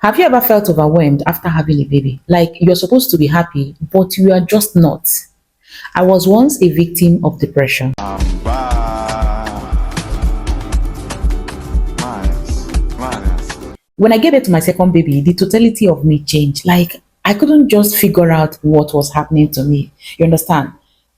Have you ever felt overwhelmed after having a baby? Like you're supposed to be happy, but you are just not. I was once a victim of depression. When I gave birth to my second baby, the totality of me changed. Like I couldn't just figure out what was happening to me. You understand?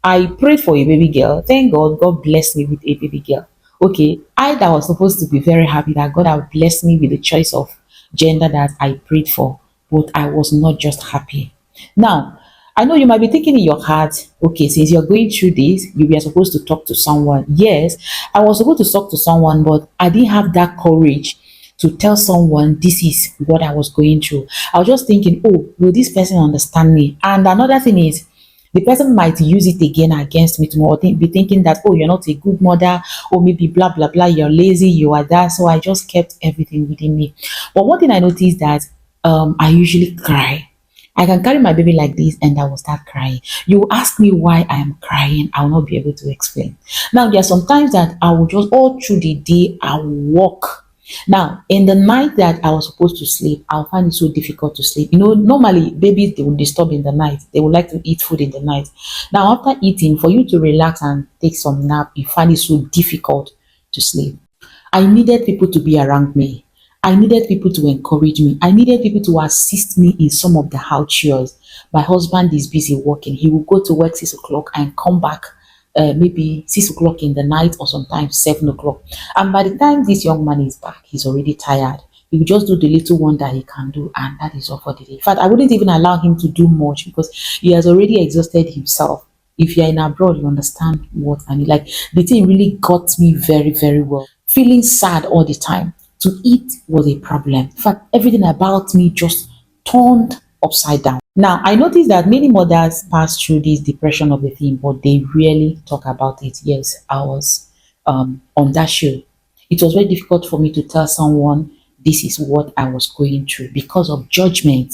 I prayed for a baby girl. Thank God, God blessed me with a baby girl. Okay, I that was supposed to be very happy that God had blessed me with the choice of gender that I prayed for, but I was not just happy. Now, I know you might be thinking in your heart, okay, since you're going through this, you were supposed to talk to someone. Yes, I was supposed to talk to someone, but I didn't have that courage to tell someone this is what I was going through. I was just thinking, oh, will this person understand me? And another thing is, the person might use it again against me tomorrow, be thinking that, oh, you're not a good mother, or maybe blah, blah, blah, you're lazy, you are that. So I just kept everything within me. But one thing I noticed that I usually cry. I can carry my baby like this and I will start crying. You ask me why I am crying, I will not be able to explain. Now, there are some times that I will just all through the day, I will walk. Now, in the night that I was supposed to sleep, I'll find it so difficult to sleep. You know, normally babies they will disturb in the night. They would like to eat food in the night. Now, after eating, for you to relax and take some nap, you find it so difficult to sleep. I needed people to be around me. I needed people to encourage me. I needed people to assist me in some of the house chores. My husband is busy working. He will go to work 6 o'clock and come back maybe 6 o'clock in the night or sometimes 7 o'clock. And by the time this young man is back, he's already tired. He will just do the little one that he can do, and that is all for the day. In fact, I wouldn't even allow him to do much because he has already exhausted himself. If you're in abroad, you understand what I mean. Like the thing really got me very, very well. Feeling sad all the time. To eat was a problem. In fact, everything about me just turned upside down. Now, I noticed that many mothers pass through this depression of the thing, but they rarely talk about it. Yes, I was on that show. It was very difficult for me to tell someone this is what I was going through because of judgment.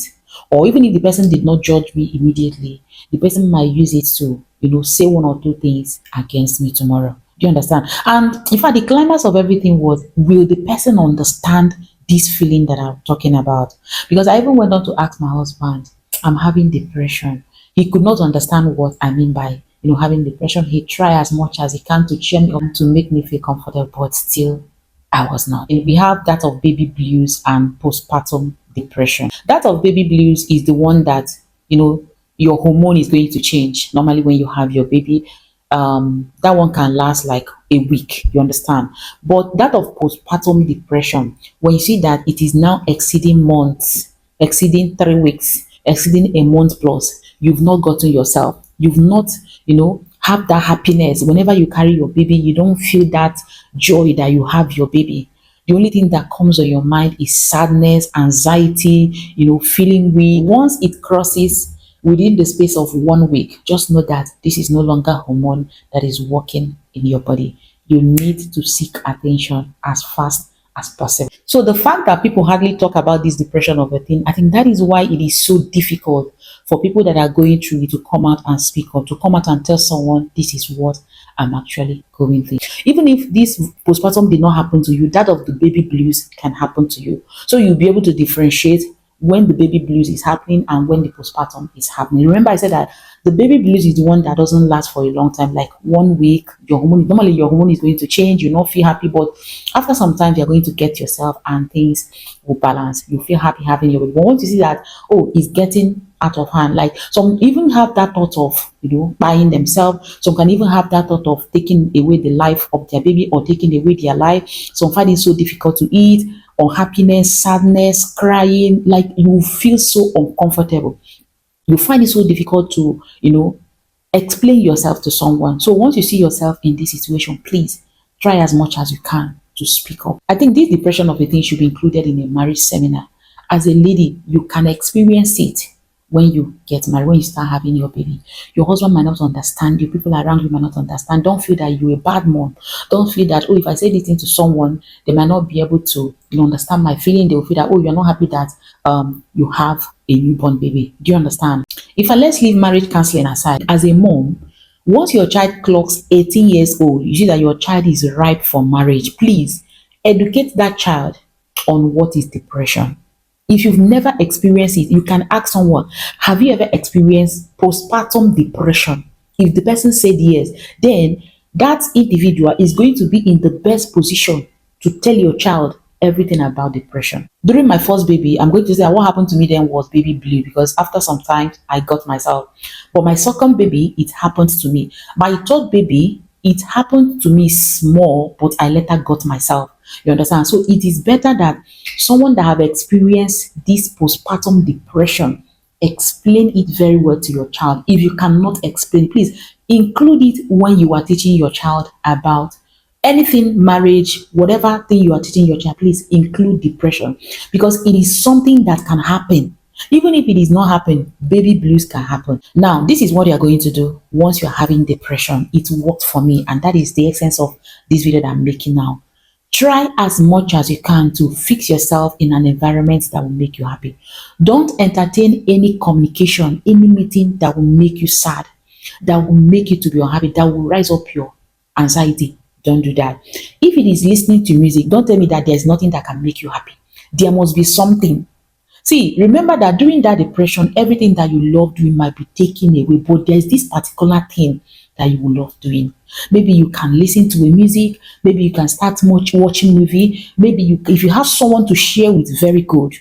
Or even if the person did not judge me immediately, the person might use it to, say one or two things against me tomorrow. Do you understand? And in fact, the climax of everything was, will the person understand this feeling that I'm talking about? Because I even went on to ask my husband, I'm having depression. He could not understand what I mean by, having depression. He tried as much as he can to cheer me up to make me feel comfortable, but still I was not. We have that of baby blues and postpartum depression. That of baby blues is the one that, your hormone is going to change. Normally, when you have your baby, that one can last like a week, you understand? But that of postpartum depression, when you see that it is now exceeding months, exceeding 3 weeks, exceeding a month plus, you've not gotten yourself. You've not, have that happiness. Whenever you carry your baby, you don't feel that joy that you have your baby. The only thing that comes on your mind is sadness, anxiety, feeling weak. Once it crosses within the space of 1 week, just know that this is no longer hormone that is working in your body. You need to seek attention as fast as possible. So the fact that people hardly talk about this depression of a thing, I think that is why it is so difficult for people that are going through it to come out and speak or to come out and tell someone this is what I'm actually going through. Even if this postpartum did not happen to you, that of the baby blues can happen to you. So you'll be able to differentiate when the baby blues is happening and when the postpartum is happening. Remember, I said that the baby blues is the one that doesn't last for a long time, like 1 week. Normally your hormone is going to change, you not feel happy, but after some time you're going to get yourself and things will balance. You feel happy having your baby. But once you see that, oh, it's getting out of hand, like some even have that thought of buying themselves, some can even have that thought of taking away the life of their baby or taking away their life. Some find it so difficult to eat, unhappiness, sadness, crying, like you feel so uncomfortable. You find it so difficult to, explain yourself to someone. So once you see yourself in this situation, please try as much as you can to speak up. I think this depression of a thing should be included in a marriage seminar. As a lady, you can experience it when you get married, when you start having your baby. Your husband might not understand you, people around you might not understand. Don't feel that you're a bad mom. Don't feel that, oh, if I say this thing to someone, they might not be able to understand my feeling. They will feel that, oh, you're not happy that you have a newborn baby. Do you understand? If I let's leave marriage counseling aside, as a mom, once your child clocks 18 years old, you see that your child is ripe for marriage. Please educate that child on what is depression. If you've never experienced it, you can ask someone, have you ever experienced postpartum depression? If the person said yes, then that individual is going to be in the best position to tell your child everything about depression. During my first baby, I'm going to say what happened to me then was baby blue, because after some time I got myself. But my second baby, it happened to me. My third baby, it happened to me small, but I later got myself. You understand? So it is better that someone that have experienced this postpartum depression explain it very well to your child. If you cannot explain, please include it when you are teaching your child about anything, marriage, whatever thing you are teaching your child. Please include depression, because it is something that can happen. Even if it is not happen, baby blues can happen. Now, this is what you are going to do once you are having depression. It worked for me, and that is the essence of this video that I'm making now. Try as much as you can to fix yourself in an environment that will make you happy. Don't entertain any communication, any meeting that will make you sad, that will make you to be unhappy, that will rise up your anxiety. Don't do that. If it is listening to music, don't tell me that there's nothing that can make you happy. There must be something. See, remember that during that depression, everything that you love doing might be taken away, but there's this particular thing that you will love doing. Maybe you can listen to a music, maybe you can start much watching movie, maybe you, if you have someone to share with, very good,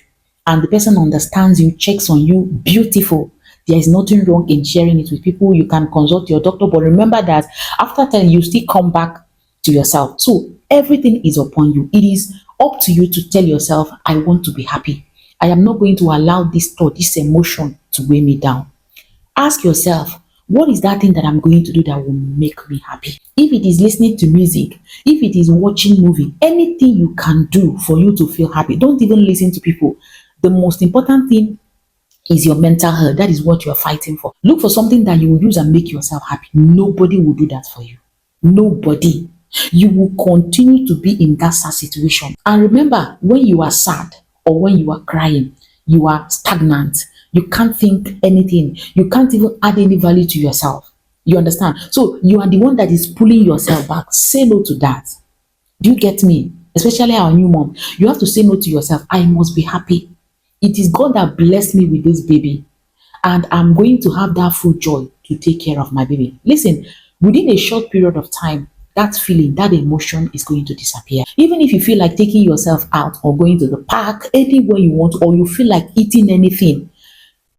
and the person understands you, checks on you, beautiful. There is nothing wrong in sharing it with people. You can consult your doctor, but remember that after time you still come back to yourself. So everything is upon you. It is up to you to tell yourself, I want to be happy. I am not going to allow this thought, this emotion to weigh me down. Ask yourself, what is that thing that I'm going to do that will make me happy? If it is listening to music, if it is watching movie, anything you can do for you to feel happy. Don't even listen to people. The most important thing is your mental health. That is what you are fighting for. Look for something that you will use and make yourself happy. Nobody will do that for you. Nobody. You will continue to be in that sad situation. And remember, when you are sad or when you are crying, you are stagnant. You can't think anything. You can't even add any value to yourself. You understand? So you are the one that is pulling yourself back. Say no to that. Do you get me? Especially our new mom. You have to say no to yourself. I must be happy. It is God that blessed me with this baby, and I'm going to have that full joy to take care of my baby. Listen, within a short period of time, that feeling, that emotion is going to disappear. Even if you feel like taking yourself out or going to the park, anywhere you want, or you feel like eating anything.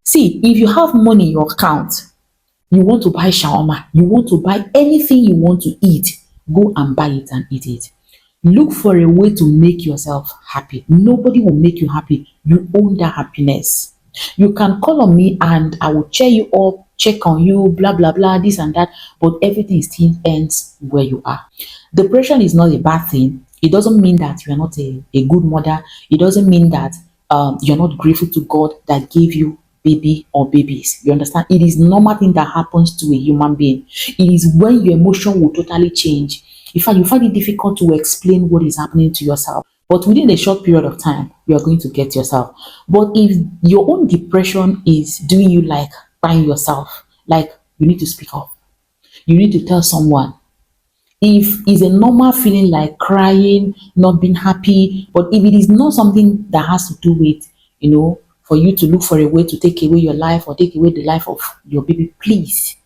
See, if you have money in your account, you want to buy shawarma, you want to buy anything you want to eat, go and buy it and eat it. Look for a way to make yourself happy. Nobody will make you happy. You own that happiness. You can call on me and I will cheer you up, check on you, blah, blah, blah, this and that, but everything still ends where you are. Depression is not a bad thing. It doesn't mean that you are not a good mother. It doesn't mean that you're not grateful to God that gave you baby or babies. You understand? It is normal thing that happens to a human being. It is when your emotion will totally change. In fact, you find it difficult to explain what is happening to yourself. But within a short period of time, you are going to get yourself. But if your own depression is doing you like crying yourself, like you need to speak up. You need to tell someone. If it's a normal feeling like crying, not being happy, but if it is not something that has to do with, for you to look for a way to take away your life or take away the life of your baby, please,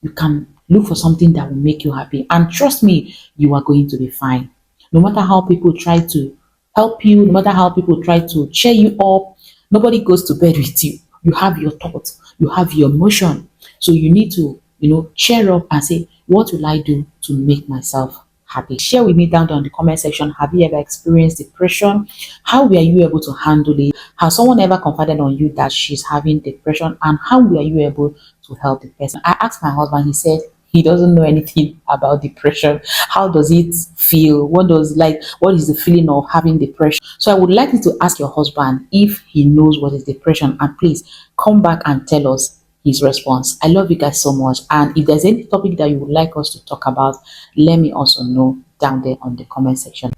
you can look for something that will make you happy. And trust me, you are going to be fine. No matter how people try to help you, no matter how people try to cheer you up, nobody goes to bed with you. You have your thoughts, you have your emotion. So you need to, cheer up and say, what will I do to make myself happy? Share with me down in the comment section. Have you ever experienced depression? How were you able to handle it? Has someone ever confided on you that she's having depression? And how were you able to help the person? I asked my husband, he said he doesn't know anything about depression. How does it feel? What is the feeling of having depression? So I would like you to ask your husband if he knows what is depression, and please come back and tell us his response. I love you guys so much. And if there's any topic that you would like us to talk about, let me also know down there on the comment section.